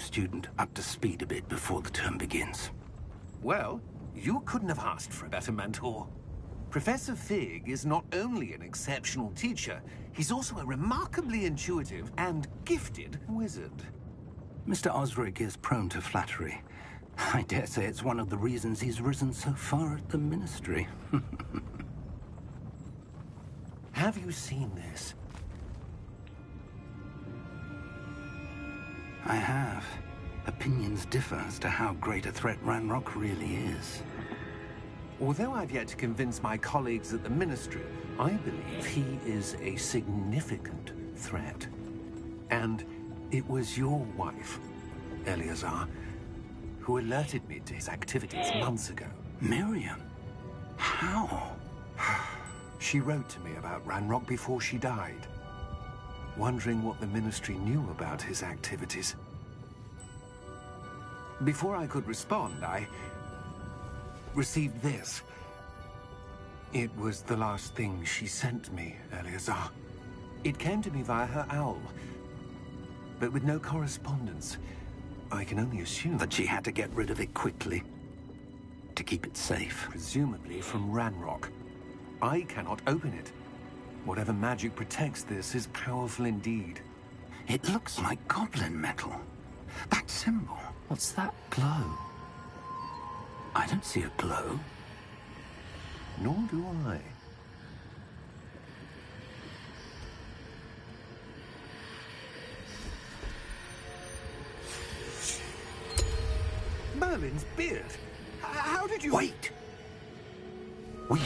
student up to speed a bit before the term begins. Well, you couldn't have asked for a better mentor. Professor Fig is not only an exceptional teacher, he's also a remarkably intuitive and gifted wizard. Mr. Osric is prone to flattery. I dare say it's one of the reasons he's risen so far at the Ministry. Have you seen this? I have. Opinions differ as to how great a threat Ranrock really is. Although I've yet to convince my colleagues at the Ministry, I believe he is a significant threat. And it was your wife, Eleazar, who alerted me to his activities months ago. Miriam? How? She wrote to me about Ranrock before she died, wondering what the Ministry knew about his activities. Before I could respond, I received this. It was the last thing she sent me, Eleazar. It came to me via her owl, but with no correspondence. I can only assume that she had to get rid of it quickly, to keep it safe. Presumably from Ranrock. I cannot open it. Whatever magic protects this is powerful indeed. It looks like goblin metal. That symbol. What's that glow? I don't see a glow. Nor do I. Merlin's beard. How did you... Wait! We...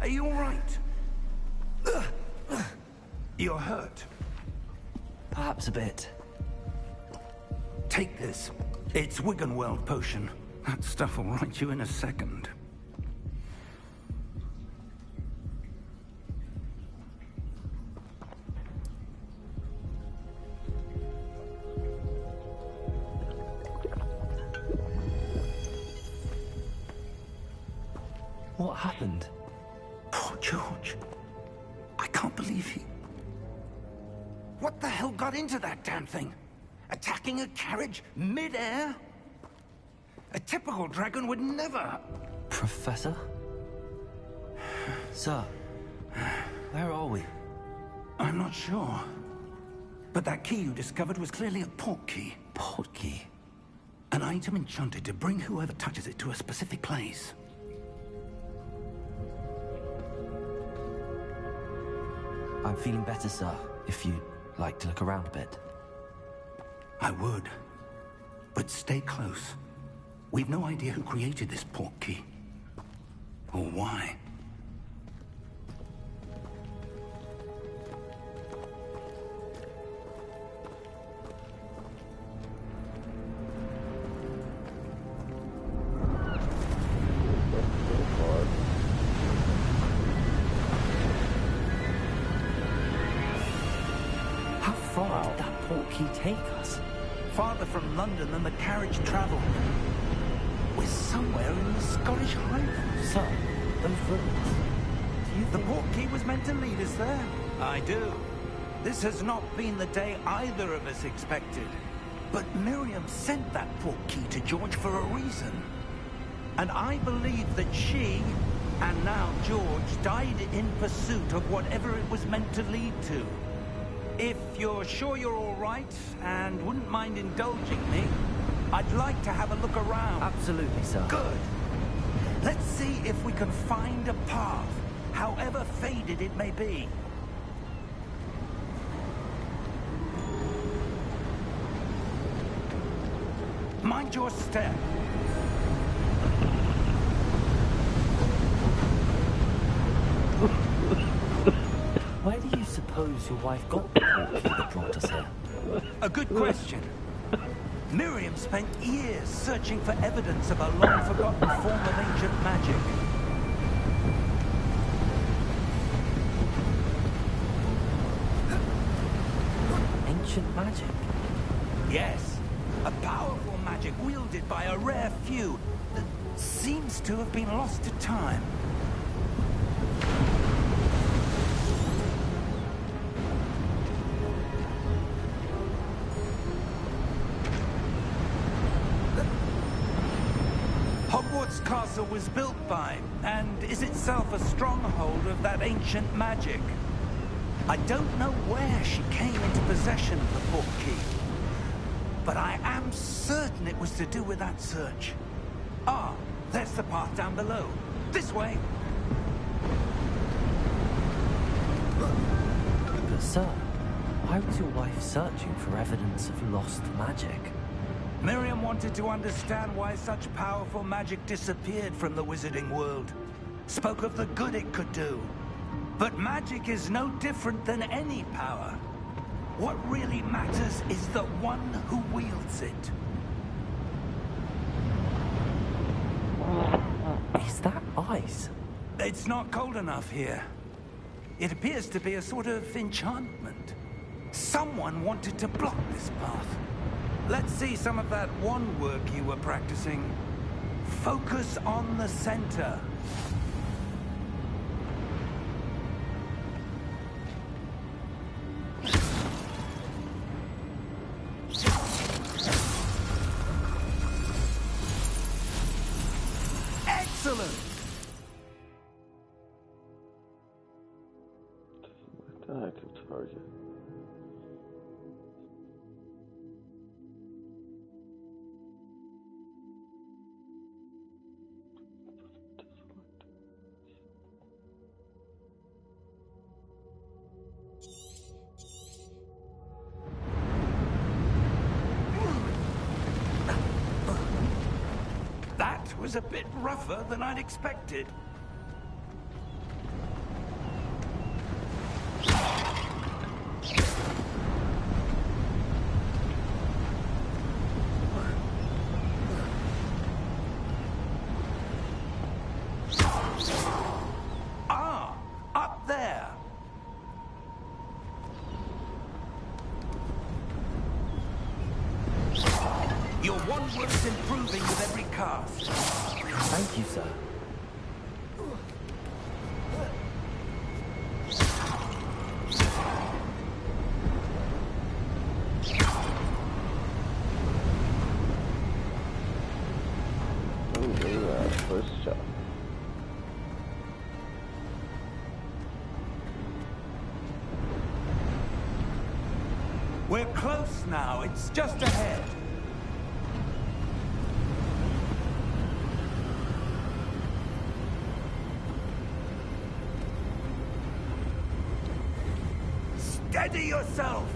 Are you all right? You're hurt. Perhaps a bit. Take this. It's Wiggenweld potion. That stuff will right you in a second. What happened? Poor George. I can't believe he... What the hell got into that damn thing? Attacking a carriage mid-air? A typical dragon would never... Professor? Sir, where are we? I'm not sure. But that key you discovered was clearly a port key. Port key? An item enchanted to bring whoever touches it to a specific place. I'm feeling better, sir, if you'd like to look around a bit. I would. But stay close. We've no idea who created this port key. Or why. Key take us? Farther from London than the carriage travelled. We're somewhere in the Scottish Highlands. Sir, those ruins. Do you think... The port key was meant to lead us there? I do. This has not been the day either of us expected. But Miriam sent that port key to George for a reason. And I believe that she, and now George, died in pursuit of whatever it was meant to lead to. If you're sure you're all right and wouldn't mind indulging me, I'd like to have a look around. Absolutely, sir. Good. Let's see if we can find a path, however faded it may be. Mind your step. Where do you suppose your wife got the portkey that brought us here? A good question. Miriam spent years searching for evidence of a long-forgotten form of ancient magic. Ancient magic? Yes, a powerful magic wielded by a rare few that seems to have been lost to time. Hogwarts Castle was built by, and is itself a stronghold of that ancient magic. I don't know where she came into possession of the portkey, but I am certain it was to do with that search. Ah, there's the path down below. This way. But sir, why was your wife searching for evidence of lost magic? Miriam wanted to understand why such powerful magic disappeared from the wizarding world. Spoke of the good it could do. But magic is no different than any power. What really matters is the one who wields it. Is that ice? It's not cold enough here. It appears to be a sort of enchantment. Someone wanted to block this path. Let's see some of that wand work you were practicing. Focus on the center. Excellent! Attack the target. That was a bit rougher than I'd expected. Ah, up there. Your wand work's improving with every cast. Thank you, sir. Oh, look at that first shot. We're close now. It's just ahead. Steady yourself!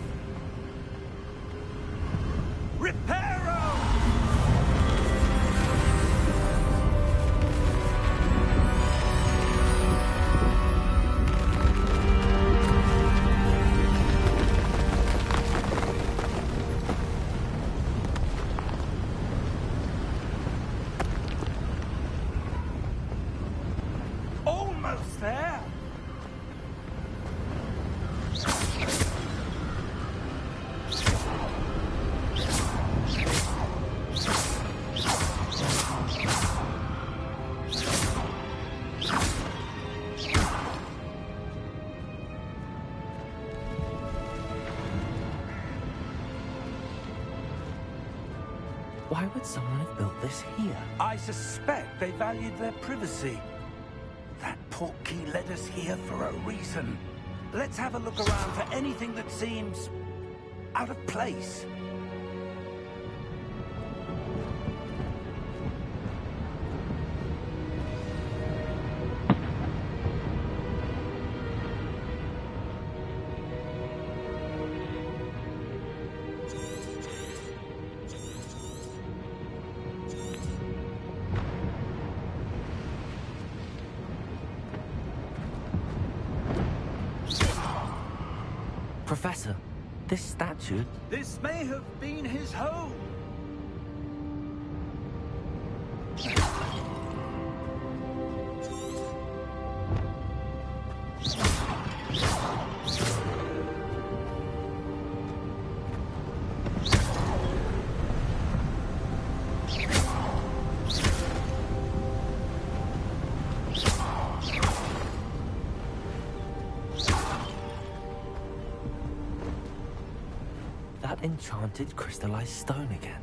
Reparo! Almost there! Why would someone have built this here? I suspect they valued their privacy. That portkey led us here for a reason. Let's have a look around for anything that seems out of place. Professor, this statue... This may have been his home. That enchanted crystallized stone again.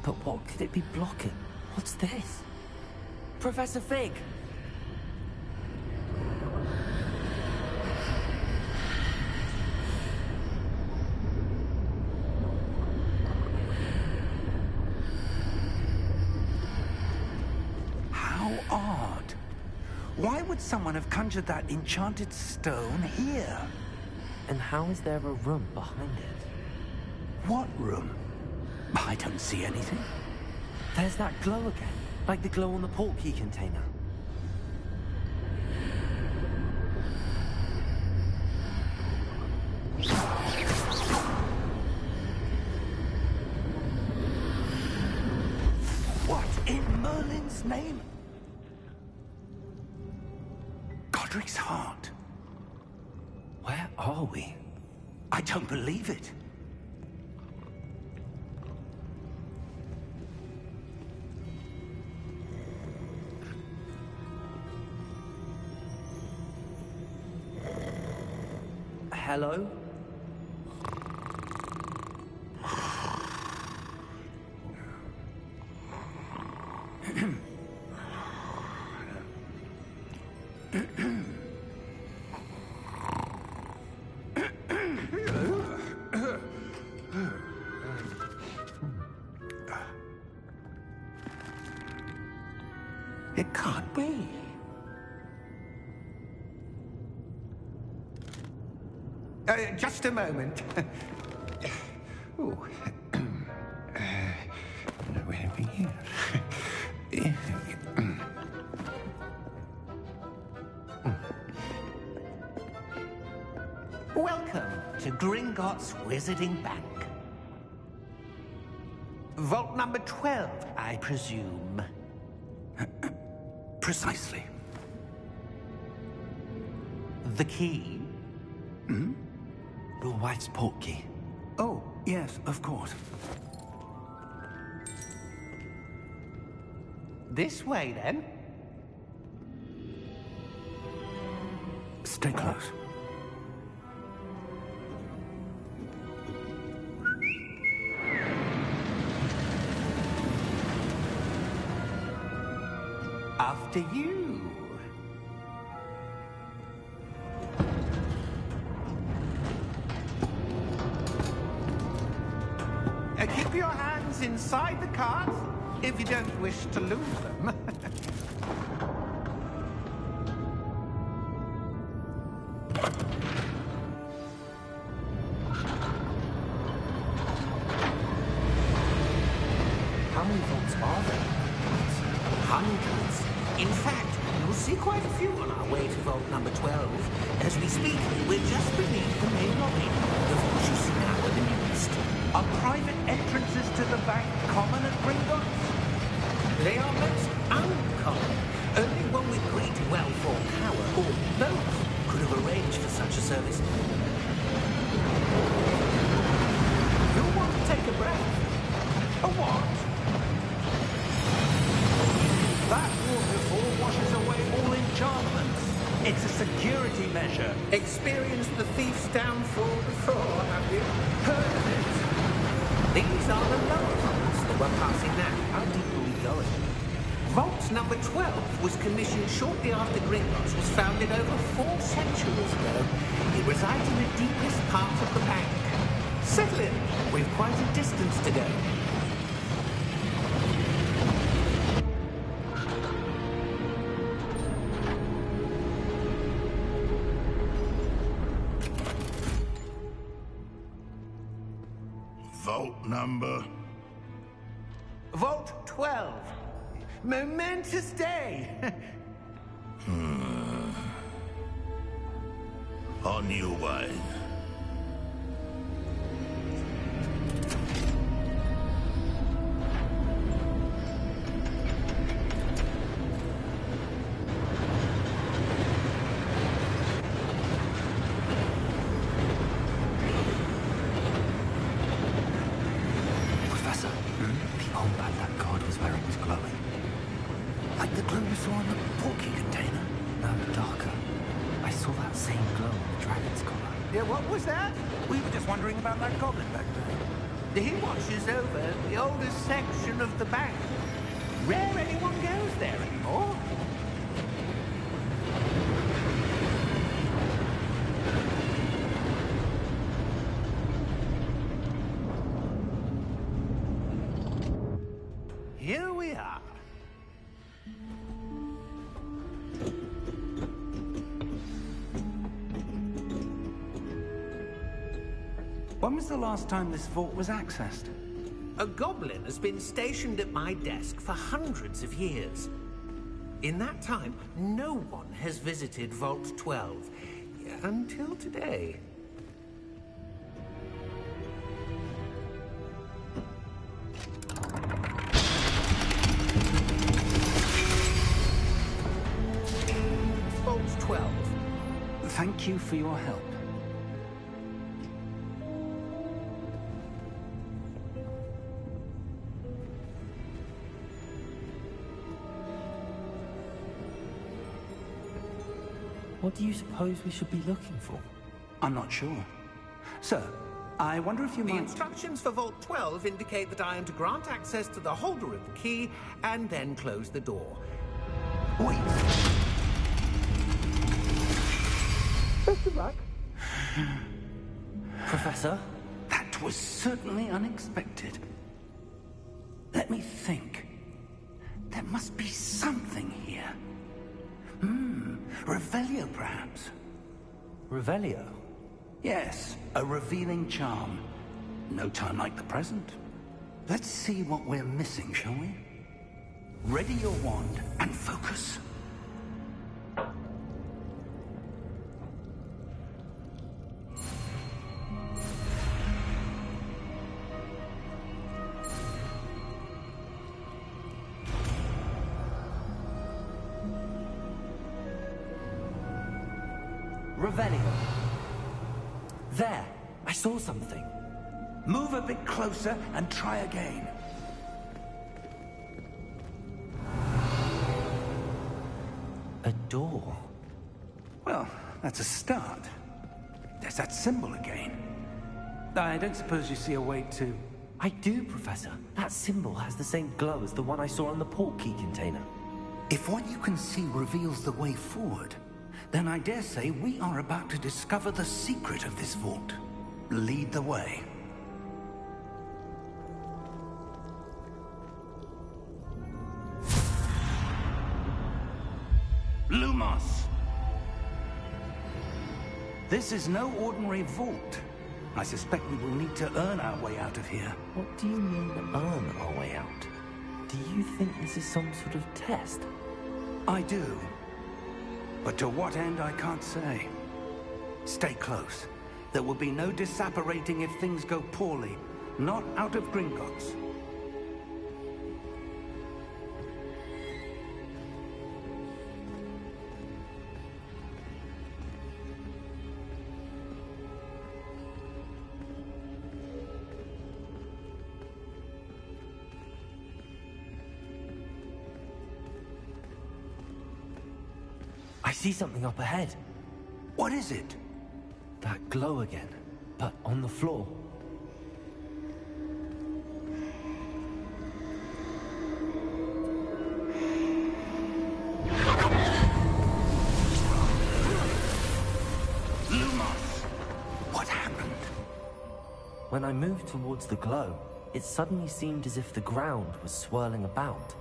But what could it be blocking? What's this? Professor Fig! How odd. Why would someone have conjured that enchanted stone here? And how is there a room behind it? What room? I don't see anything. There's that glow again, like the glow on the portkey container. What in Merlin's name? Godric's heart. Where are we? I don't believe it. Hello? It can't be. Just a moment. Ooh. Where are we here? Welcome to Gringotts Wizarding Bank. Vault number 12, I presume. Precisely. The key? Your wife's portkey. Oh, yes, of course. This way, then. Stay close. After you. Keep your hands inside the cart if you don't wish to lose them. How many vaults are there? Hundreds. In fact, you'll see quite a few on our way to vault number 12. As we speak, we're just beneath the main lobby. The vaults you see now are the newest. Are private entrances to the bank common at Gringotts? They are most uncommon. Only one with great wealth or power, or both, could have arranged for such a service. You'll want to take a breath. A what? That waterfall washes away all enchantments. It's a security measure. Experienced the thief's downfall before, have you? Heard of it? These are the lower vaults that we're passing now. How deep are we going? Vault number 12 was commissioned shortly after Gringotts was founded over 4 centuries ago. It resides in the deepest part of the bank. Settle in. We've quite a distance to go. Vault number? Vault 12. Momentous day. On your way. Professor, the old bag that guard was wearing was glowing. Like the glow you saw in the porky container? No, darker. I saw that same glow on the dragon's collar. Yeah, what was that? We were just wondering about that goblin back there. He watches over the oldest section of the bank. Rare anyone goes there anymore. Here we are. When was the last time this vault was accessed? A goblin has been stationed at my desk for hundreds of years. In that time, no one has visited Vault 12. Until today. Vault 12. Thank you for your help. What do you suppose we should be looking for? I'm not sure. Sir, I wonder if you The might... instructions for Vault 12 indicate that I am to grant access to the holder of the key and then close the door. Wait! Best of luck. Professor? That was certainly unexpected. Let me think. There must be something here. Revelio, perhaps? Revelio? Yes, a revealing charm. No time like the present. Let's see what we're missing, shall we? Ready your wand and focus. Revelio. There, I saw something. Move a bit closer and try again. A door. Well, that's a start. There's that symbol again. I don't suppose you see a way to... I do, Professor. That symbol has the same glow as the one I saw on the port key container. If what you can see reveals the way forward, then I dare say we are about to discover the secret of this vault. Lead the way. Lumos! This is no ordinary vault. I suspect we will need to earn our way out of here. What do you mean, earn our way out? Do you think this is some sort of test? I do. But to what end, I can't say. Stay close. There will be no disapparating if things go poorly. Not out of Gringotts. I see something up ahead. What is it? That glow again, but on the floor. When I moved towards the glow, it suddenly seemed as if the ground was swirling about.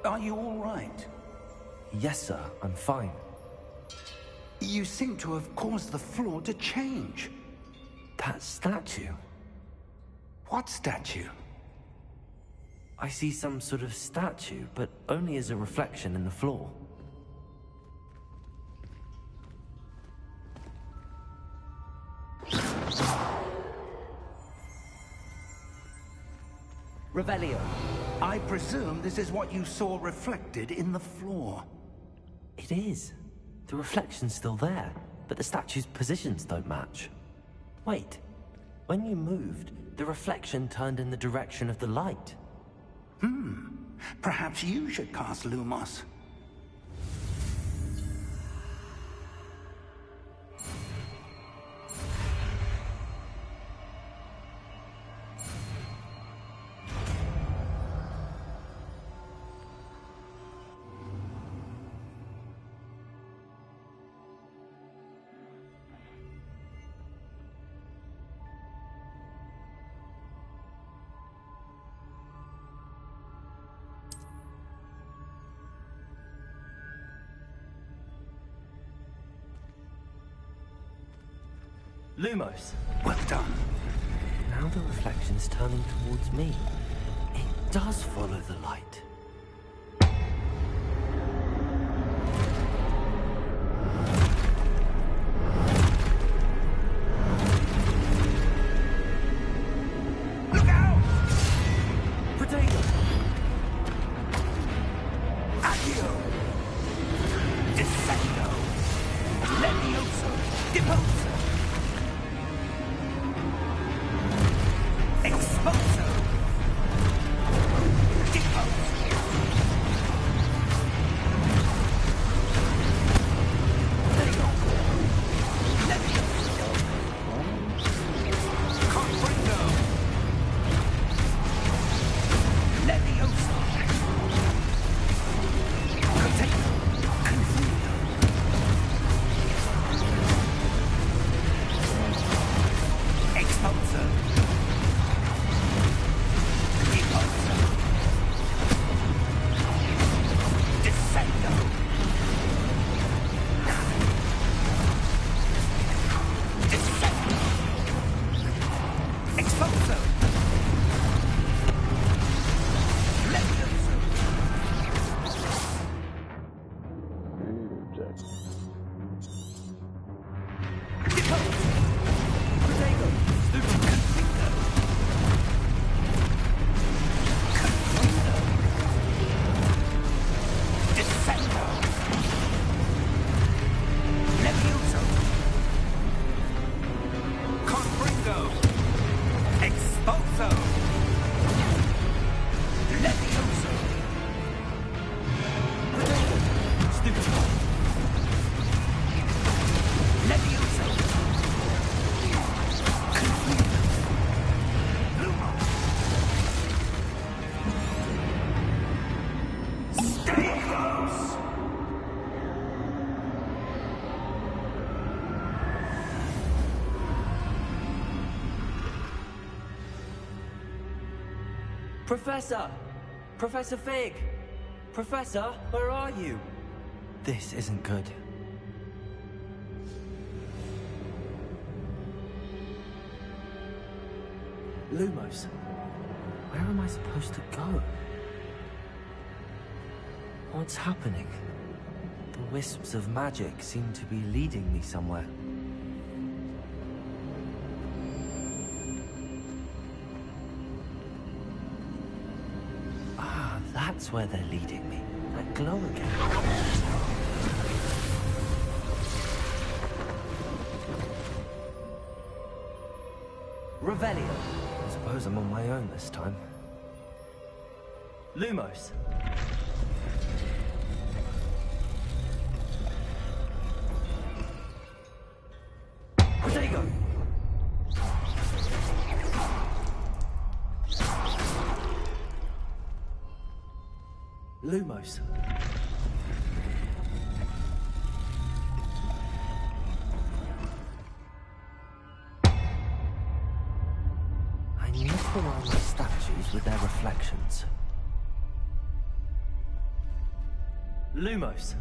Are you all right? Yes, sir, I'm fine. You seem to have caused the floor to change. That statue? What statue? I see some sort of statue, but only as a reflection in the floor. Revelio. I presume this is what you saw reflected in the floor. It is. The reflection's still there, but the statue's positions don't match. Wait. When you moved, the reflection turned in the direction of the light. Perhaps you should cast Lumos. Lumos. Well done. Now the reflection's turning towards me. It does follow the light. Look out! Potato! Accio! Descendo! Levioso! Deposo! Exposo! Deposo! Levioso! Comprendo! Levioso! Potato and Fundo! Exposo! Deposo! Descendo! Descendo! Exposo! Levioso! Jack. Deposo! Potato! Confido! Confido! Descendo! Levioso! Confringo! Exposo! Levioso! Stupido! Levioso! Confido! Lumo! Stamos! Professor! Professor Fig! Professor, where are you? This isn't good. Lumos, where am I supposed to go? What's happening? The wisps of magic seem to be leading me somewhere. Ah, that's where they're leading me. That glow again. Revelio. I suppose I'm on my own this time. Lumos. Potato. Lumos. reflections. Lumos.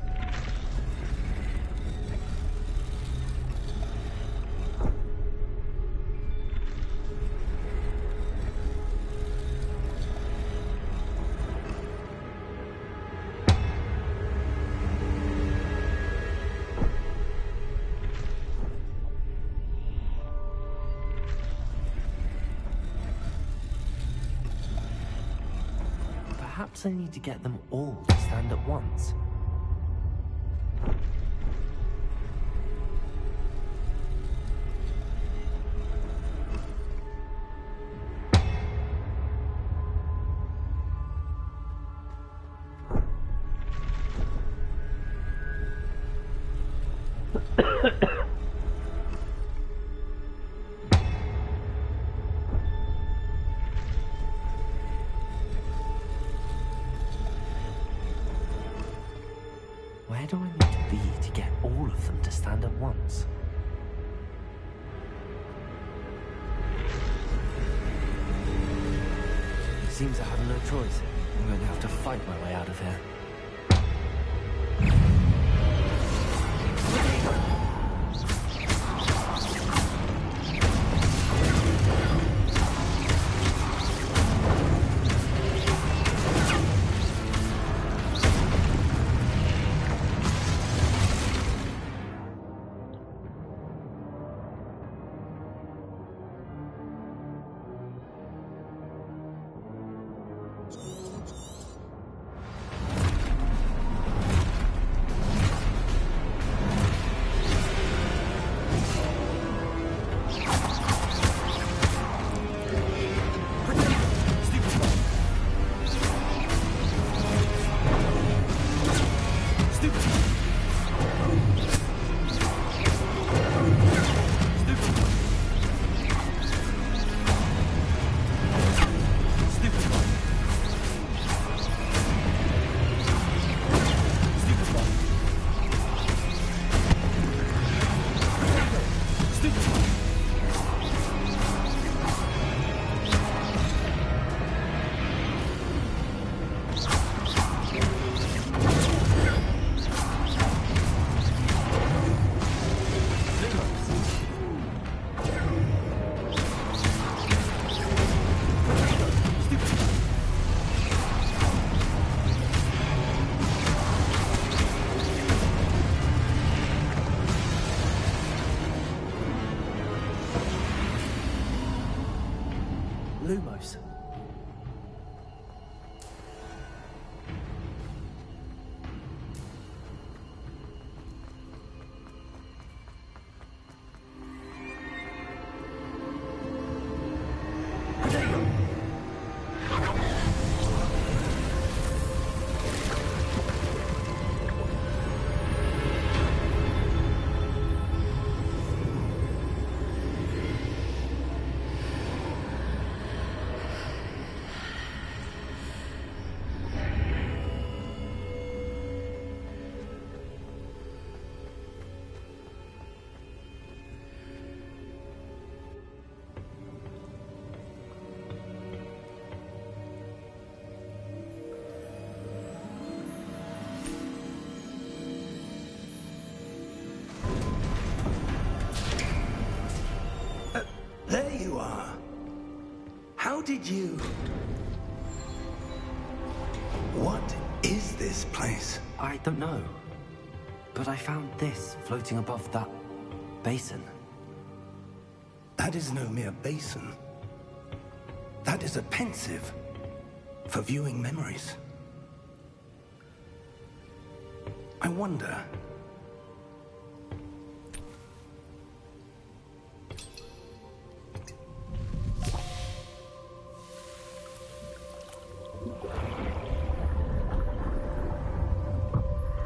Perhaps I need to get them all to stand at once. Where do I need to be to get all of them to stand at once? It seems I have no choice. I'm going to have to fight my way out of here. Lumos. There you are. How did you... What is this place? I don't know. But I found this floating above that basin. That is no mere basin. That is a pensive for viewing memories. I wonder...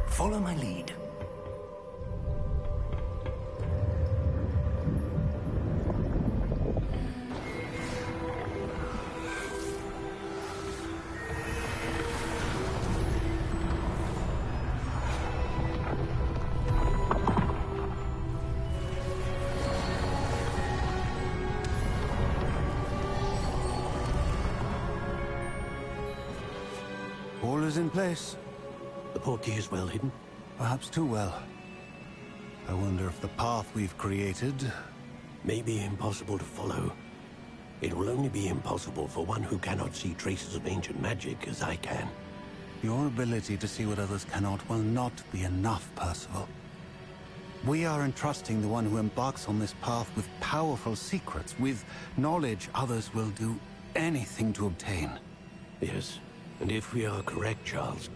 Follow my lead. All is in place. The portkey is well hidden. Perhaps too well. I wonder if the path we've created... May be impossible to follow. It will only be impossible for one who cannot see traces of ancient magic as I can. Your ability to see what others cannot will not be enough, Percival. We are entrusting the one who embarks on this path with powerful secrets, with knowledge others will do anything to obtain. Yes, and if we are correct, Charles,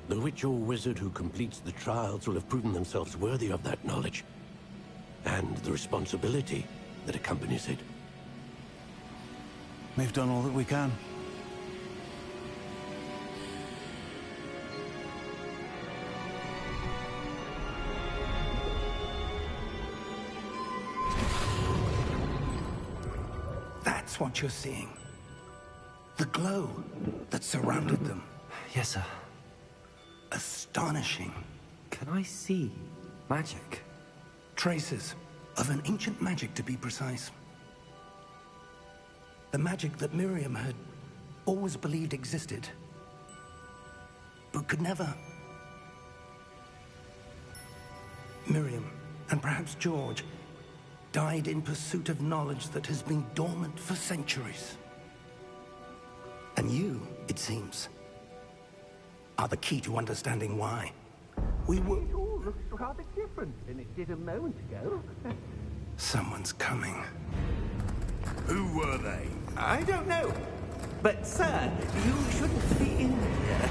the witch or wizard who completes the trials will have proven themselves worthy of that knowledge, and the responsibility that accompanies it. We've done all that we can. That's what you're seeing. The glow that surrounded them. Yes, sir. Astonishing. Can I see magic? Traces of an ancient magic, to be precise. The magic that Miriam had always believed existed, but could never. Miriam, and perhaps George, died in pursuit of knowledge that has been dormant for centuries. And you, it seems, are the key to understanding why. We were... It all looks rather different than it did a moment ago. Someone's coming. Who were they? I don't know. But, sir, you shouldn't be in here.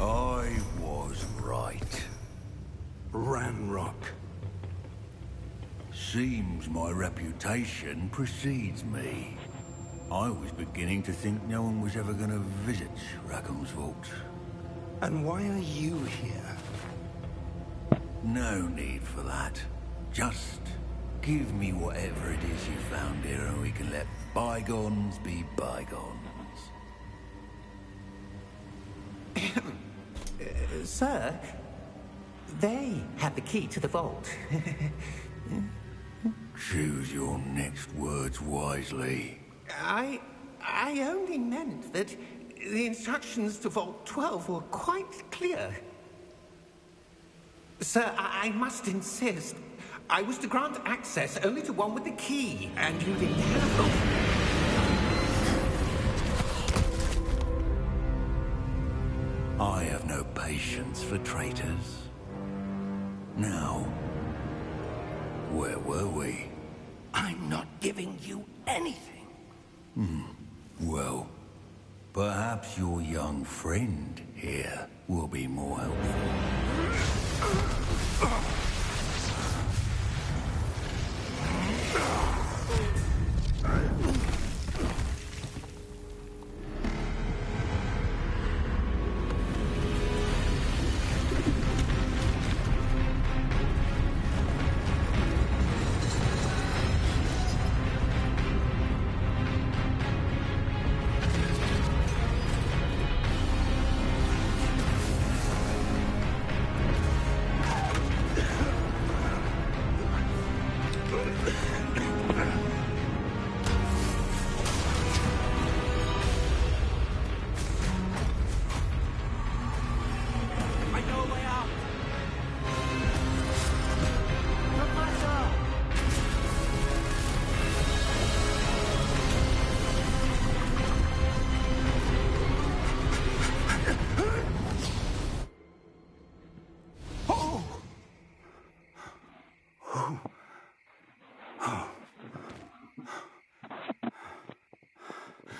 I was right. Ranrock. Seems my reputation precedes me. I was beginning to think no one was ever going to visit Rackham's vault. And why are you here? No need for that. Just give me whatever it is you found here and we can let bygones be bygones. Sir, they have the key to the vault. Choose your next words wisely. I only meant that the instructions to Vault 12 were quite clear. Sir, I must insist. I was to grant access only to one with the key, and you didn't have them. I have no patience for traitors. Now, where were we? I'm not giving you anything. Well, perhaps your young friend here will be more helpful.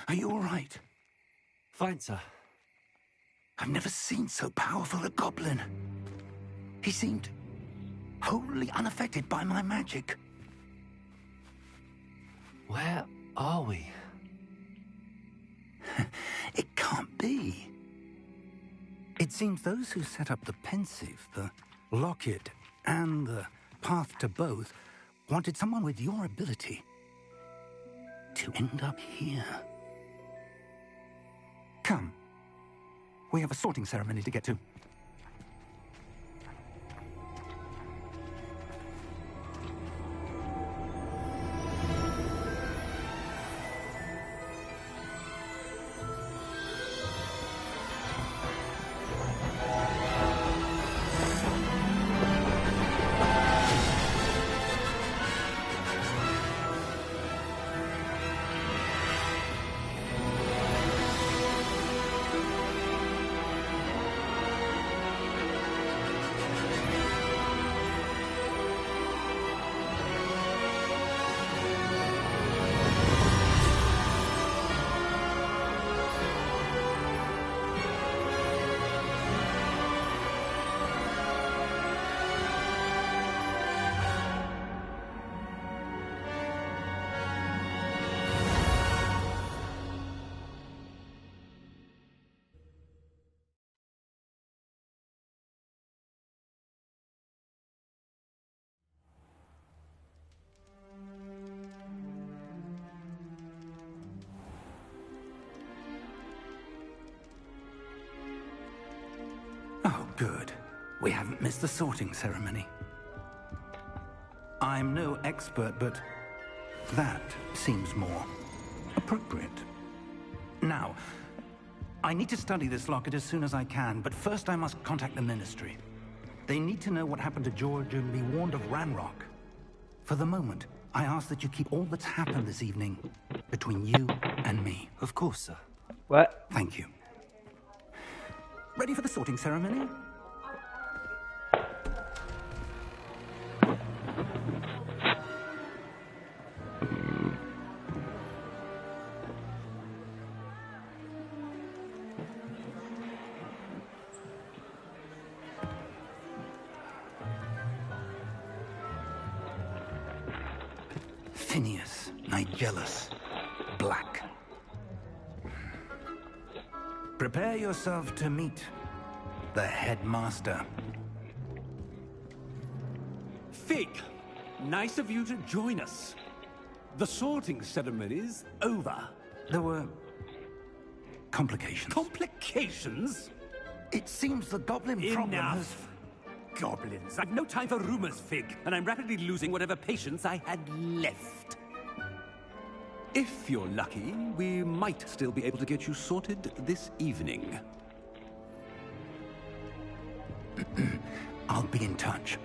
Are you all right? Fine, sir. I've never seen so powerful a goblin. He seemed wholly unaffected by my magic. Where are we? It can't be. It seems those who set up the pensive, the locket, and the path to both wanted someone with your ability to end up here. Come. We have a sorting ceremony to get to. Good. We haven't missed the sorting ceremony. I'm no expert, but that seems more appropriate. Now, I need to study this locket as soon as I can, but first I must contact the Ministry. They need to know what happened to George and be warned of Ranrock. For the moment, I ask that you keep all that's happened this evening between you and me. Of course, sir. What? Thank you. Ready for the sorting ceremony? Phineas, Nigellus, Black. Prepare yourself to meet the headmaster. Fig, nice of you to join us. The sorting ceremony's over. There were complications. Complications? It seems the goblin problem has... Enough. Goblins. I've no time for rumors, Fig, and I'm rapidly losing whatever patience I had left. If you're lucky, we might still be able to get you sorted this evening. I'll be in touch.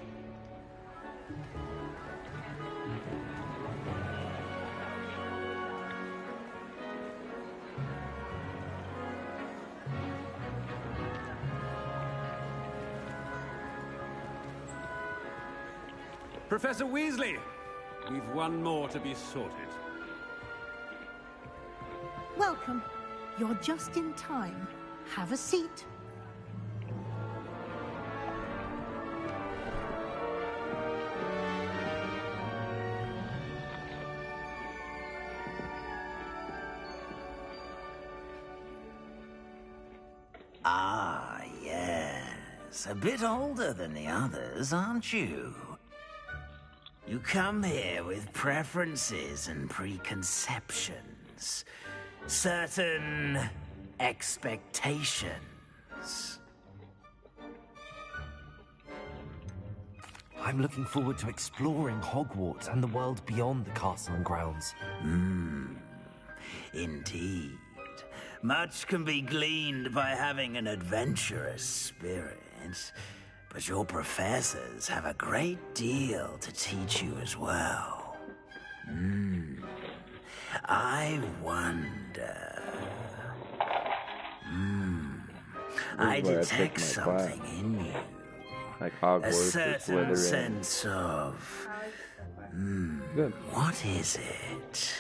Professor Weasley, we've one more to be sorted. Welcome. You're just in time. Have a seat. Ah, yes. A bit older than the others, aren't you? You come here with preferences and preconceptions. Certain expectations. I'm looking forward to exploring Hogwarts and the world beyond the castle and grounds. Indeed. Much can be gleaned by having an adventurous spirit. But your professors have a great deal to teach you as well. I wonder... I detect something in you. Like Hogwarts, A certain Slytherin. sense of... Good. What is it?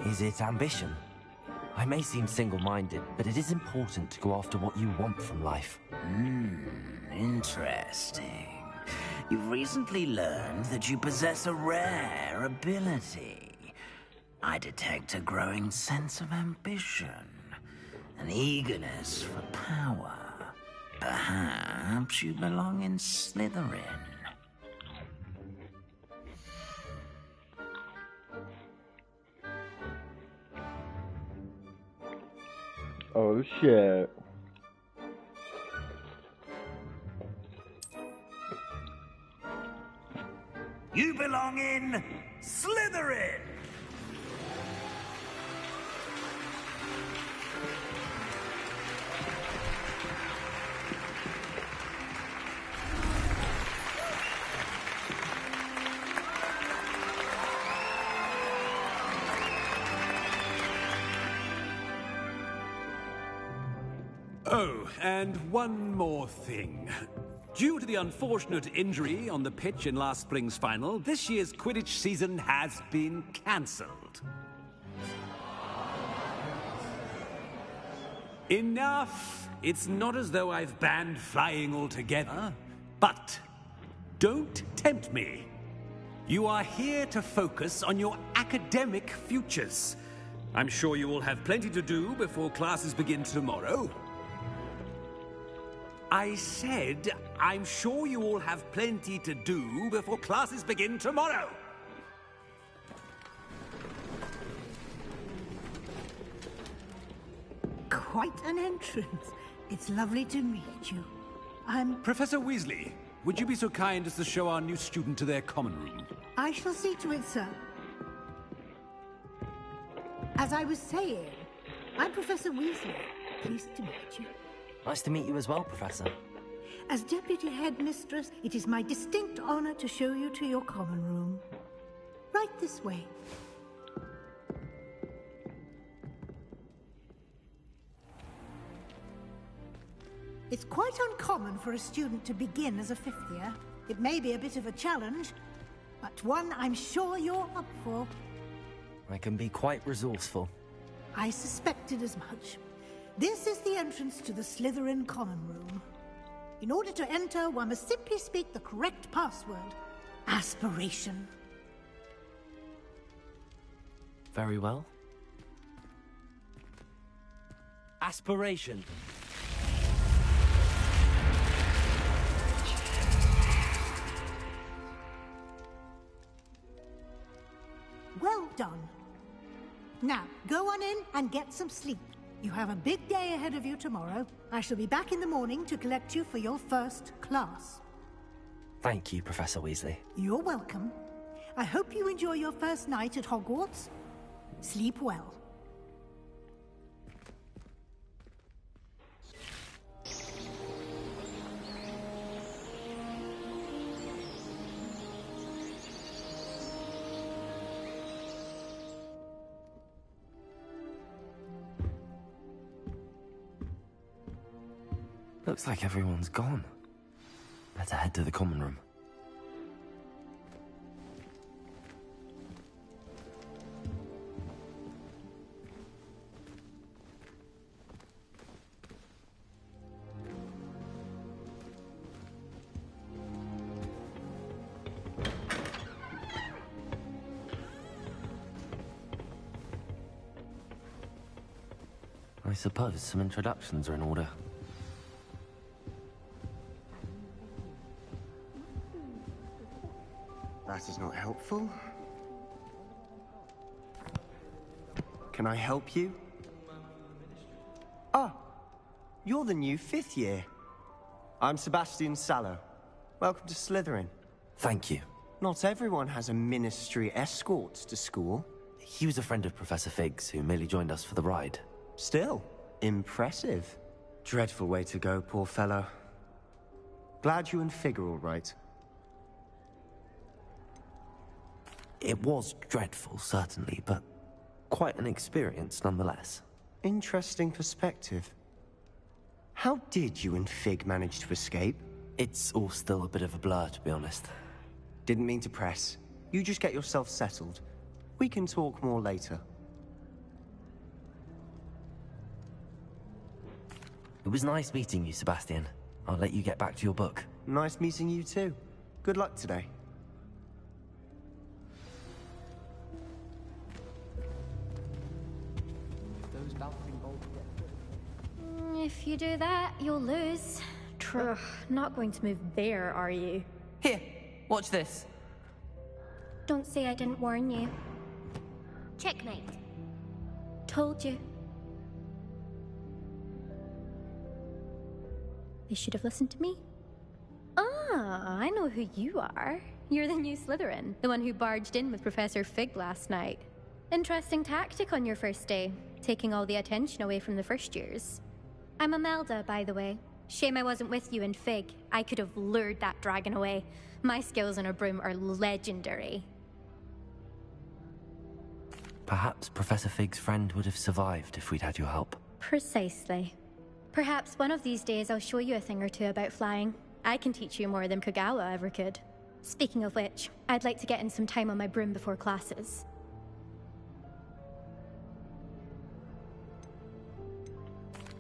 Is it ambition? I may seem single-minded, but it is important to go after what you want from life. Interesting. You've recently learned that you possess a rare ability. I detect a growing sense of ambition, an eagerness for power. Perhaps you belong in Slytherin. Oh shit. You belong in Slytherin! Oh, and one more thing. Due to the unfortunate injury on the pitch in last spring's final, this year's Quidditch season has been cancelled. Enough! It's not as though I've banned flying altogether, but Don't tempt me. You are here to focus on your academic futures. I'm sure you will have plenty to do before classes begin tomorrow. I said, I'm sure you all have plenty to do before classes begin tomorrow. Quite an entrance. It's lovely to meet you. Professor Weasley, would you be so kind as to show our new student to their common room? I shall see to it, sir. As I was saying, I'm Professor Weasley. Pleased to meet you. Nice to meet you as well, Professor. As Deputy Headmistress, it is my distinct honor to show you to your common room. Right this way. It's quite uncommon for a student to begin as a fifth year. It may be a bit of a challenge, but one I'm sure you're up for. I can be quite resourceful. I suspected as much. This is the entrance to the Slytherin common room. In order to enter, one must simply speak the correct password. Aspiration. Very well. Aspiration. Well done. Now, go on in and get some sleep. You have a big day ahead of you tomorrow. I shall be back in the morning to collect you for your first class. Thank you, Professor Weasley. You're welcome. I hope you enjoy your first night at Hogwarts. Sleep well. Looks like everyone's gone. Better head to the common room. I suppose some introductions are in order. That is not helpful. Can I help you? Ah, you're the new fifth year. I'm Sebastian Sallow. Welcome to Slytherin. Thank you. Not everyone has a ministry escort to school. He was a friend of Professor Fig's who merely joined us for the ride. Still, impressive. Dreadful way to go, poor fellow. Glad you and Fig are all right. It was dreadful, certainly, but quite an experience nonetheless. Interesting perspective. How did you and Fig manage to escape? It's all still a bit of a blur, to be honest. Didn't mean to press. You just get yourself settled. We can talk more later. It was nice meeting you, Sebastian. I'll let you get back to your book. Nice meeting you too. Good luck today. If you do that, you'll lose. Not going to move there, are you? Here, watch this. Don't say I didn't warn you. Checkmate. Told you. They should have listened to me. Ah, I know who you are. You're the new Slytherin, the one who barged in with Professor Fig last night. Interesting tactic on your first day, taking all the attention away from the first years. I'm Imelda, by the way. Shame I wasn't with you in Fig. I could have lured that dragon away. My skills on a broom are legendary. Perhaps Professor Fig's friend would have survived if we'd had your help. Precisely. Perhaps one of these days I'll show you a thing or two about flying. I can teach you more than Kogawa ever could. Speaking of which, I'd like to get in some time on my broom before classes.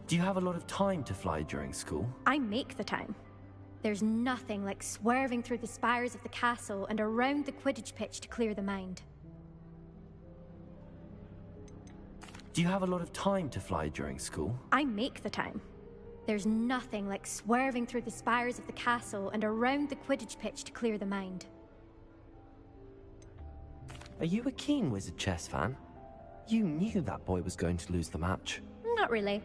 Do you have a lot of time to fly during school? I make the time. There's nothing like swerving through the spires of the castle and around the Quidditch pitch to clear the mind. Do you have a lot of time to fly during school? I make the time. There's nothing like swerving through the spires of the castle and around the Quidditch pitch to clear the mind. Are you a keen Wizard chess fan? You knew that boy was going to lose the match. Not really.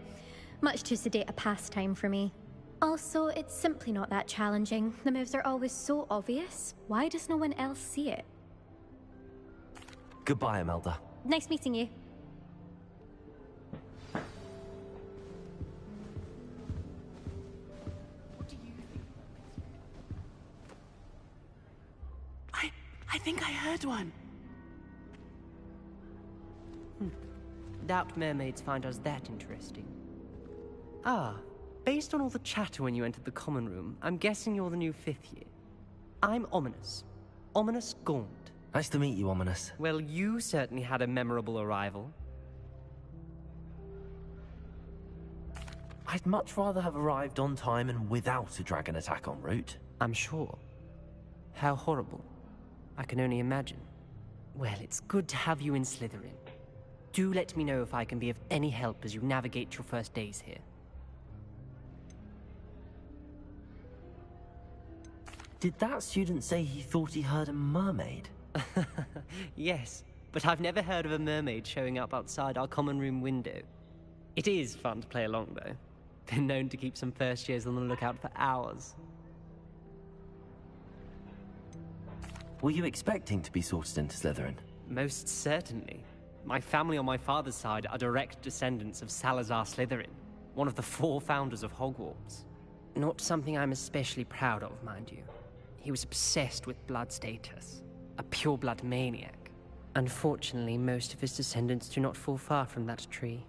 Much too sedate a pastime for me. Also, it's simply not that challenging. The moves are always so obvious. Why does no one else see it? Goodbye, Imelda. Nice meeting you. I think I heard one. Doubt mermaids find us that interesting. Ah, based on all the chatter when you entered the common room, I'm guessing you're the new 5th year. I'm Ominous. Ominous Gaunt. Nice to meet you, Ominous. Well, you certainly had a memorable arrival. I'd much rather have arrived on time and without a dragon attack en route. I'm sure. How horrible. I can only imagine. Well, it's good to have you in Slytherin. Do let me know if I can be of any help as you navigate your first days here. Did that student say he thought he heard a mermaid? Yes, but I've never heard of a mermaid showing up outside our common room window. It is fun to play along, though. Been known to keep some first years on the lookout for hours. Were you expecting to be sorted into Slytherin? Most certainly. My family on my father's side are direct descendants of Salazar Slytherin, one of the 4 founders of Hogwarts. Not something I'm especially proud of, mind you. He was obsessed with blood status, a pure-blood maniac. Unfortunately, most of his descendants do not fall far from that tree.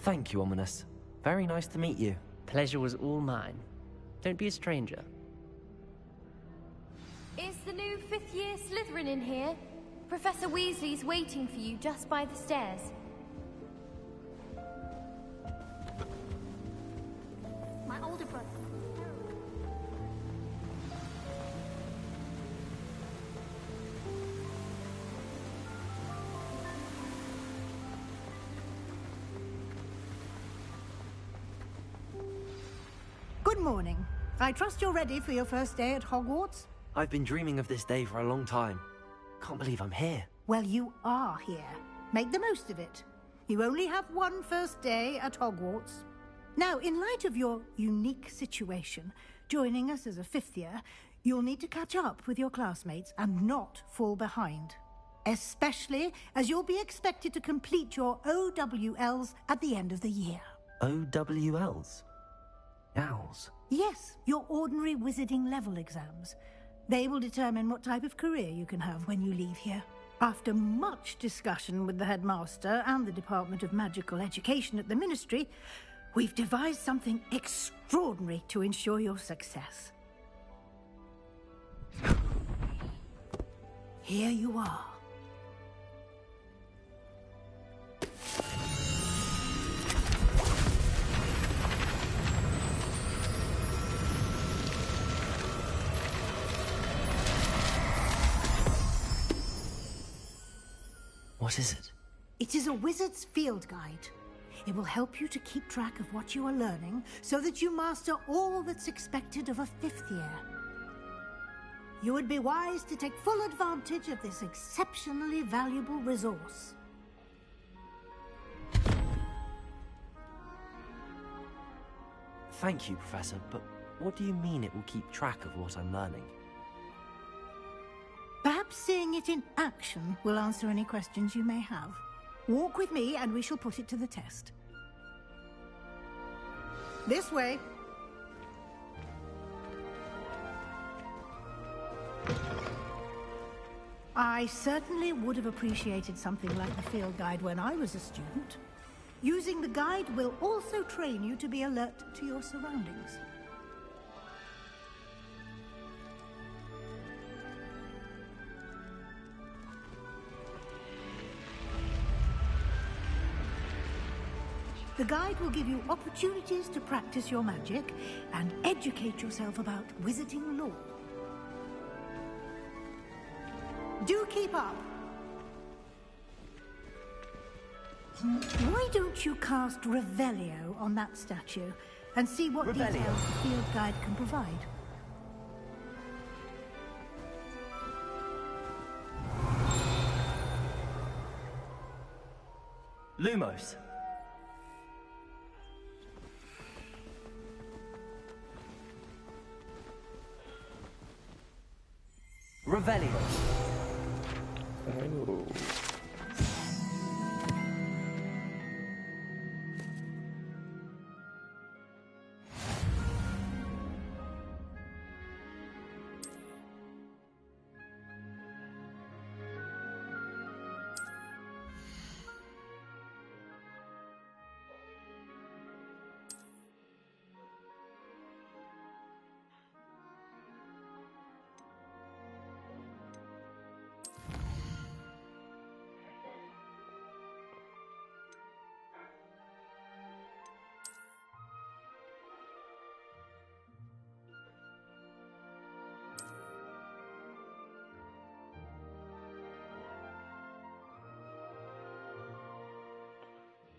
Thank you, Ominous. Very nice to meet you. Pleasure was all mine. Don't be a stranger. Is the new 5th year Slytherin in here? Professor Weasley's waiting for you just by the stairs. My older brother. Good morning. I trust you're ready for your first day at Hogwarts? I've been dreaming of this day for a long time. Can't believe I'm here. Well, you are here. Make the most of it. You only have one first day at Hogwarts. Now, in light of your unique situation, joining us as a 5th year, you'll need to catch up with your classmates and not fall behind. Especially as you'll be expected to complete your OWLs at the end of the year. OWLs? Owls? Yes, your ordinary wizarding level exams. They will determine what type of career you can have when you leave here. After much discussion with the headmaster and the Department of Magical Education at the Ministry, we've devised something extraordinary to ensure your success. Here you are. What is it? It is a wizard's field guide. It will help you to keep track of what you are learning so that you master all that's expected of a 5th year. You would be wise to take full advantage of this exceptionally valuable resource. Thank you, Professor, but what do you mean it will keep track of what I'm learning? Perhaps seeing it in action will answer any questions you may have. Walk with me and we shall put it to the test. This way. I certainly would have appreciated something like the field guide when I was a student. Using the guide will also train you to be alert to your surroundings. The guide will give you opportunities to practice your magic and educate yourself about wizarding lore. Do keep up! Why don't you cast Revelio on that statue and see what details the field guide can provide? Lumos. Revelio. Oh.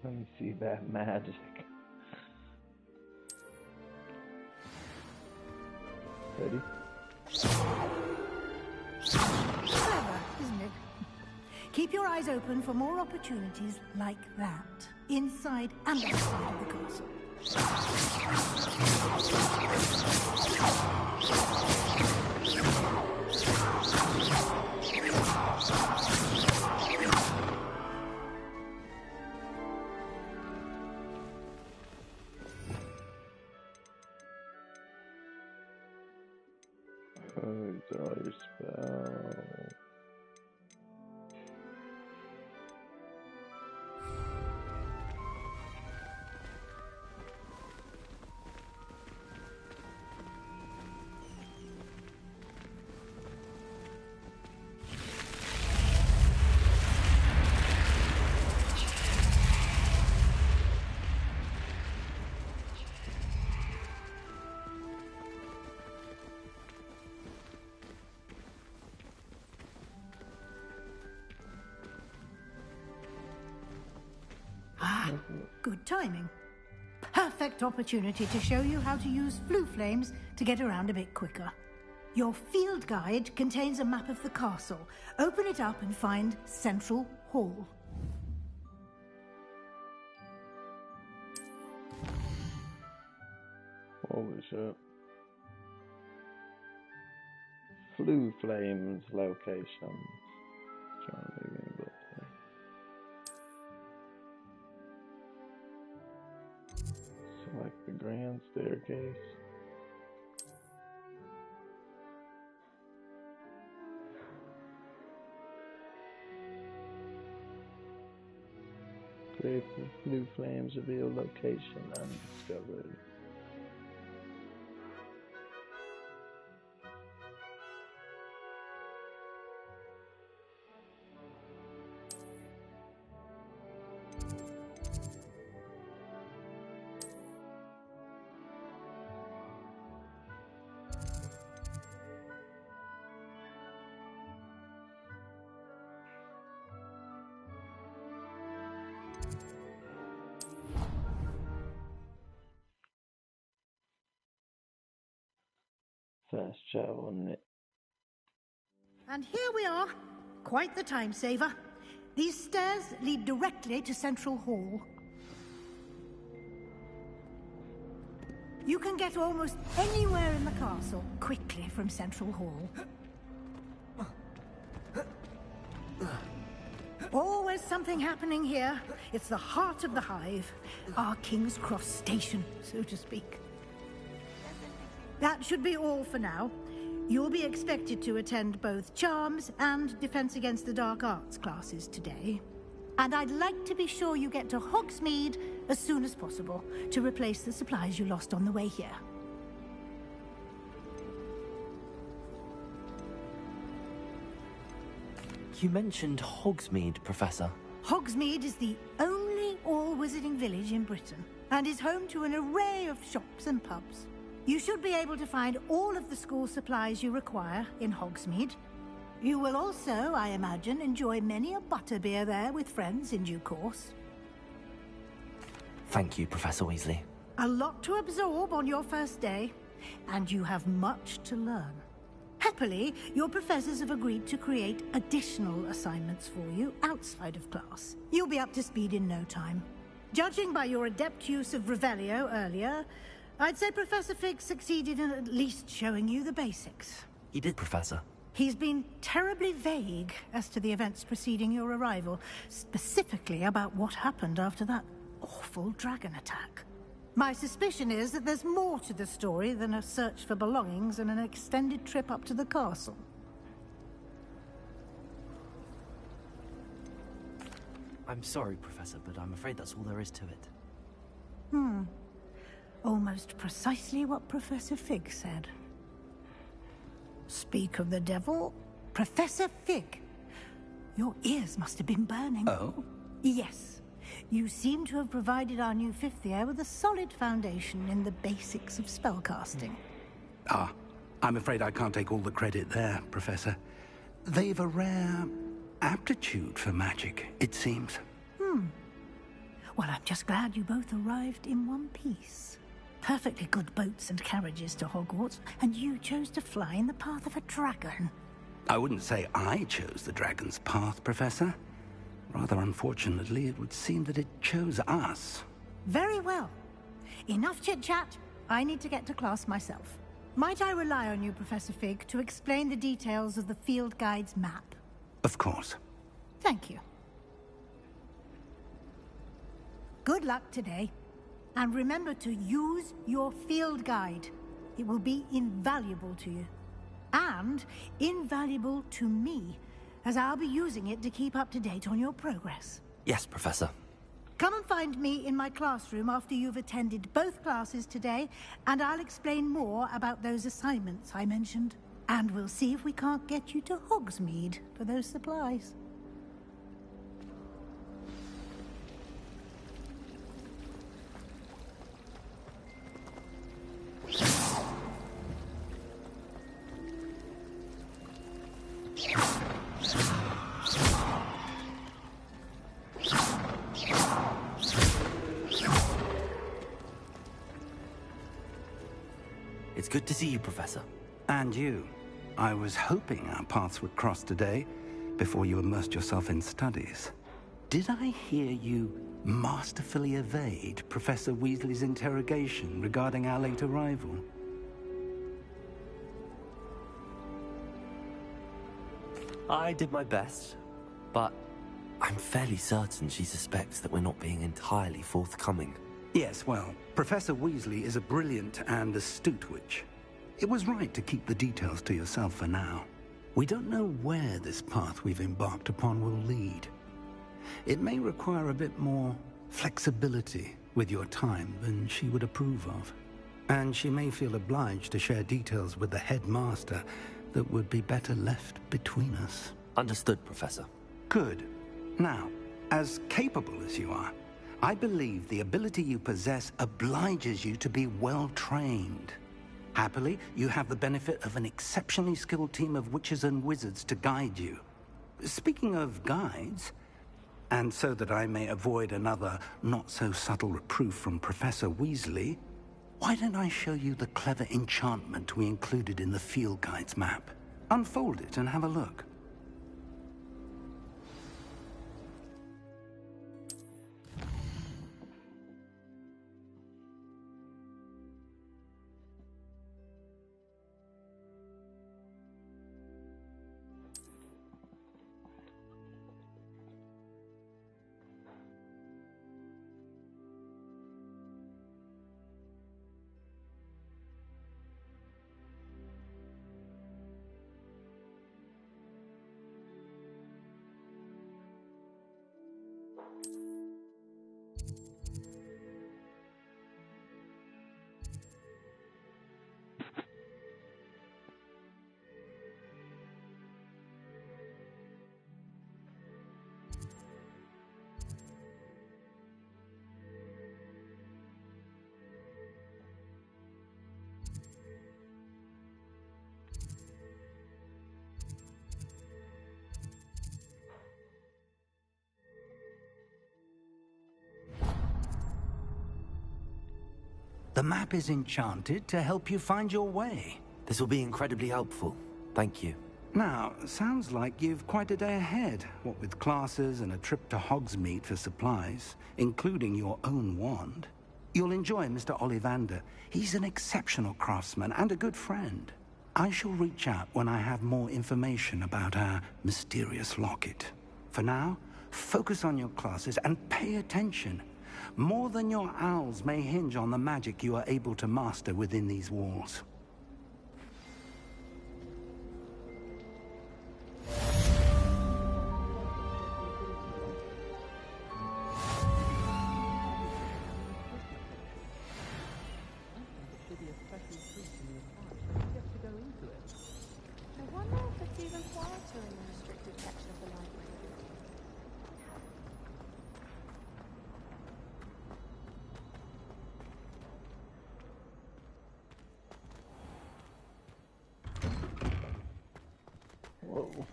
Let me see that magic. Ready? Clever, isn't it? Keep your eyes open for more opportunities like that, inside and outside of the castle. Draw your spell. Good timing. Perfect opportunity to show you how to use flue flames to get around a bit quicker. Your field guide contains a map of the castle. Open it up and find Central Hall. Holy shit. Flue flames location. Trying to dig in, but select the grand staircase. Create the flue flames, reveal location undiscovered. Fast travel net. And here we are. Quite the time saver. These stairs lead directly to Central Hall. You can get almost anywhere in the castle quickly from Central Hall. Always something happening here. It's the heart of the hive. Our King's Cross station, so to speak. That should be all for now. You'll be expected to attend both Charms and Defense Against the Dark Arts classes today. And I'd like to be sure you get to Hogsmeade as soon as possible to replace the supplies you lost on the way here. You mentioned Hogsmeade, Professor. Hogsmeade is the only all wizarding village in Britain and is home to an array of shops and pubs. You should be able to find all of the school supplies you require in Hogsmeade. You will also, I imagine, enjoy many a butterbeer there with friends in due course. Thank you, Professor Weasley. A lot to absorb on your first day, and you have much to learn. Happily, your professors have agreed to create additional assignments for you outside of class. You'll be up to speed in no time. Judging by your adept use of Revelio earlier, I'd say Professor Fig succeeded in at least showing you the basics. He did, Professor. He's been terribly vague as to the events preceding your arrival, specifically about what happened after that awful dragon attack. My suspicion is that there's more to the story than a search for belongings and an extended trip up to the castle. I'm sorry, Professor, but I'm afraid that's all there is to it. Almost precisely what Professor Fig said. Speak of the devil, Professor Fig. Your ears must have been burning. Oh? Yes. You seem to have provided our new fifth year with a solid foundation in the basics of spellcasting. Ah, I'm afraid I can't take all the credit there, Professor. They've a rare aptitude for magic, it seems. Well, I'm just glad you both arrived in one piece. Perfectly good boats and carriages to Hogwarts, and you chose to fly in the path of a dragon. I wouldn't say I chose the dragon's path, Professor. Rather unfortunately, it would seem that it chose us. Very well. Enough chit-chat. I need to get to class myself. Might I rely on you, Professor Fig, to explain the details of the field guide's map? Of course. Thank you. Good luck today. And remember to use your field guide. It will be invaluable to you. And invaluable to me, as I'll be using it to keep up to date on your progress. Yes, Professor. Come and find me in my classroom after you've attended both classes today, and I'll explain more about those assignments I mentioned. And we'll see if we can't get you to Hogsmeade for those supplies. It's good to see you, Professor. And you. I was hoping our paths would cross today, before you immersed yourself in studies. Did I hear you masterfully evade Professor Weasley's interrogation regarding our late arrival? I did my best, but I'm fairly certain she suspects that we're not being entirely forthcoming. Yes, well, Professor Weasley is a brilliant and astute witch. It was right to keep the details to yourself for now. We don't know where this path we've embarked upon will lead. It may require a bit more flexibility with your time than she would approve of. And she may feel obliged to share details with the headmaster that would be better left between us. Understood, Professor. Good. Now, as capable as you are, I believe the ability you possess obliges you to be well-trained. Happily, you have the benefit of an exceptionally skilled team of witches and wizards to guide you. Speaking of guides, and so that I may avoid another not-so-subtle reproof from Professor Weasley, why don't I show you the clever enchantment we included in the field guide's map? Unfold it and have a look. The map is enchanted to help you find your way. This will be incredibly helpful. Thank you. Now, sounds like you've quite a day ahead, what with classes and a trip to Hogsmeade for supplies, including your own wand. You'll enjoy Mr. Ollivander. He's an exceptional craftsman and a good friend. I shall reach out when I have more information about our mysterious locket. For now, focus on your classes and pay attention. More than your owls may hinge on the magic you are able to master within these walls. I wonder if it's even quieter in the restricted section of the library. Whoa.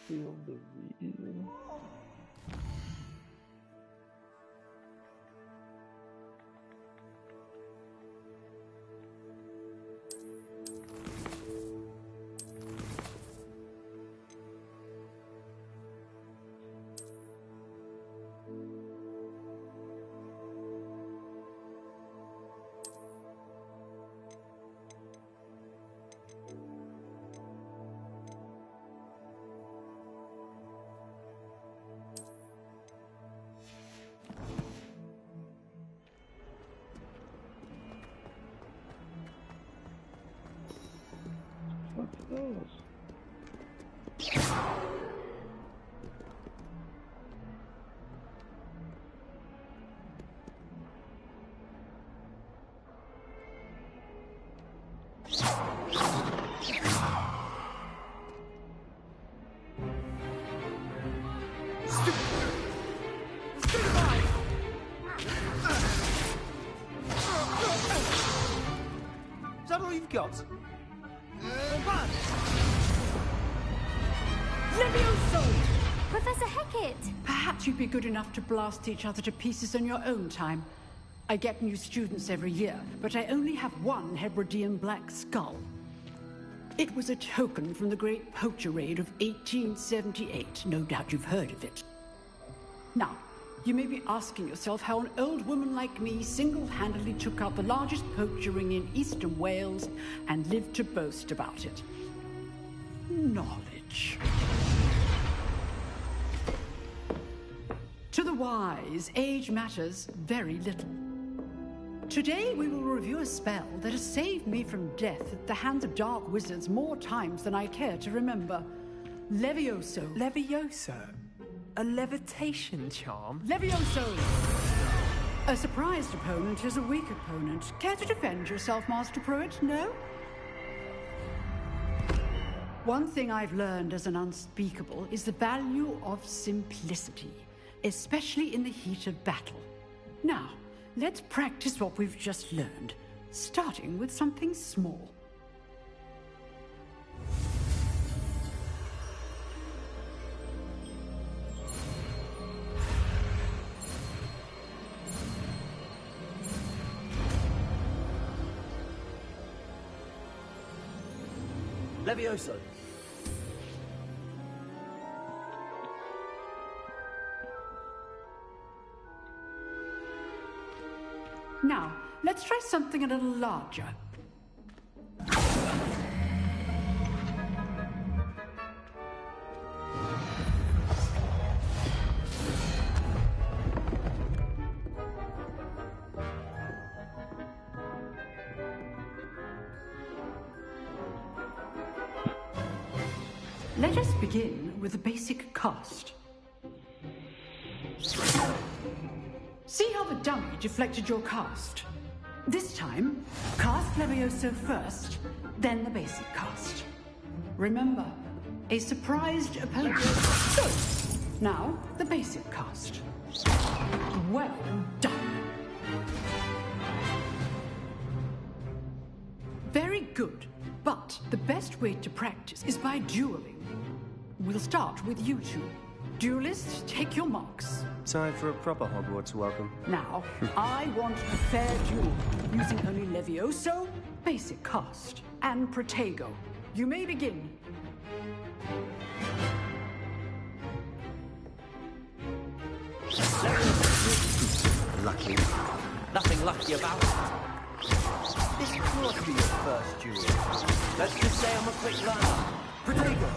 Feel the view. What's those? Is that all you've got? Levioso! Professor Hecat! Perhaps you'd be good enough to blast each other to pieces on your own time. I get new students every year, but I only have one Hebridean black skull. It was a token from the Great Poacher Raid of 1878. No doubt you've heard of it. Now, you may be asking yourself how an old woman like me single-handedly took out the largest poacher ring in eastern Wales and lived to boast about it. Knowledge. To the wise, age matters very little. Today we will review a spell that has saved me from death at the hands of dark wizards more times than I care to remember. Levioso. Levioso? A levitation charm? Levioso! A surprised opponent is a weak opponent. Care to defend yourself, Master Pruitt? No? One thing I've learned as an unspeakable is the value of simplicity, especially in the heat of battle. Now, let's practice what we've just learned, starting with something small. Levioso. Now, let's try something a little larger. Let us begin with a basic cast. See how the dummy deflected your cast? This time, cast Levioso first, then the basic cast. Remember, a surprised opponent. So, now the basic cast. Well done. Very good, but the best way to practice is by dueling. We'll start with you two. Duelists, take your marks. Time for a proper Hogwarts welcome. Now, I want a fair duel, using only Levioso, basic cast, and Protego. You may begin. Lucky. Nothing lucky about it. This could be your first duel. Let's just say I'm a quick learner. Protego!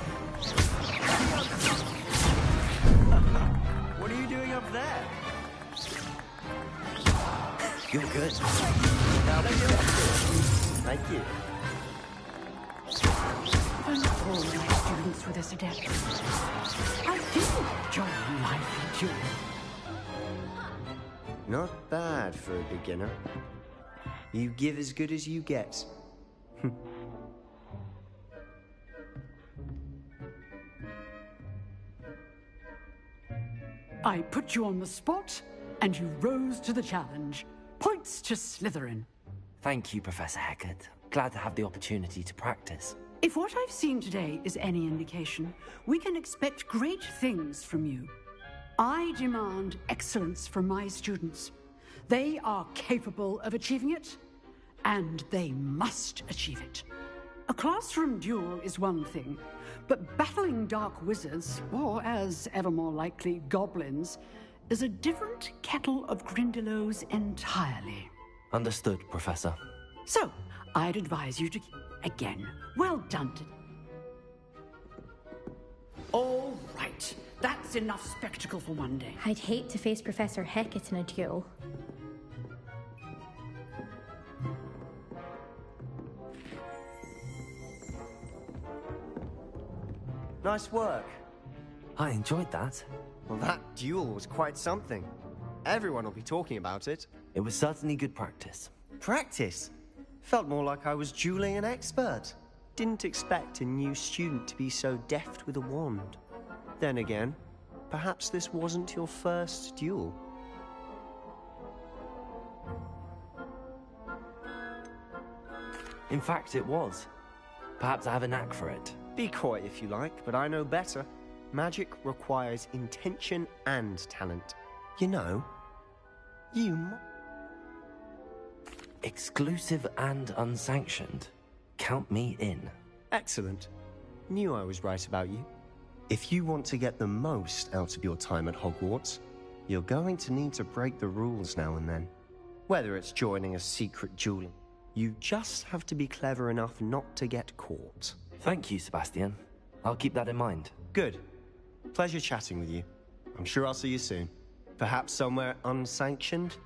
What are you doing up there? You're good. Now let's get it. Thank you. Thank all my students for this adept. I do enjoy life duel. Not bad for a beginner. You give as good as you get. I put you on the spot, and you rose to the challenge. Points to Slytherin. Thank you, Professor Hecat. Glad to have the opportunity to practice. If what I've seen today is any indication, we can expect great things from you. I demand excellence from my students. They are capable of achieving it, and they must achieve it. A classroom duel is one thing, but battling dark wizards, or as ever more likely, goblins, is a different kettle of Grindylows entirely. Understood, Professor. So, I'd advise you to... Again, well done. All right, that's enough spectacle for one day. I'd hate to face Professor Hecat in a duel. Nice work. I enjoyed that. Well, that duel was quite something. Everyone will be talking about it. It was certainly good practice. Practice? Felt more like I was dueling an expert. Didn't expect a new student to be so deft with a wand. Then again, perhaps this wasn't your first duel. In fact, it was. Perhaps I have a knack for it. Be coy if you like, but I know better. Magic requires intention and talent. You know, Exclusive and unsanctioned. Count me in. Excellent. Knew I was right about you. If you want to get the most out of your time at Hogwarts, you're going to need to break the rules now and then. Whether it's joining a secret duel, you just have to be clever enough not to get caught. Thank you, Sebastian. I'll keep that in mind. Good. Pleasure chatting with you. I'm sure I'll see you soon. Perhaps somewhere unsanctioned?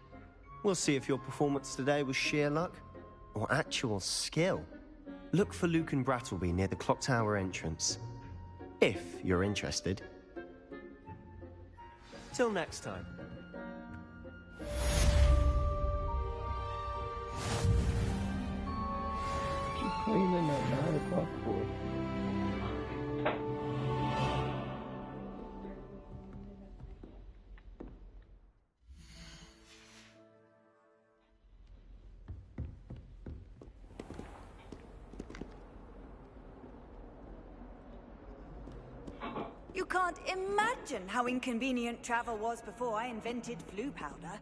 We'll see if your performance today was sheer luck or actual skill. Look for Luke and Brattleby near the clock tower entrance. If you're interested. Till next time. Cleaning at 9 o'clock for. You can't imagine how inconvenient travel was before I invented flu powder.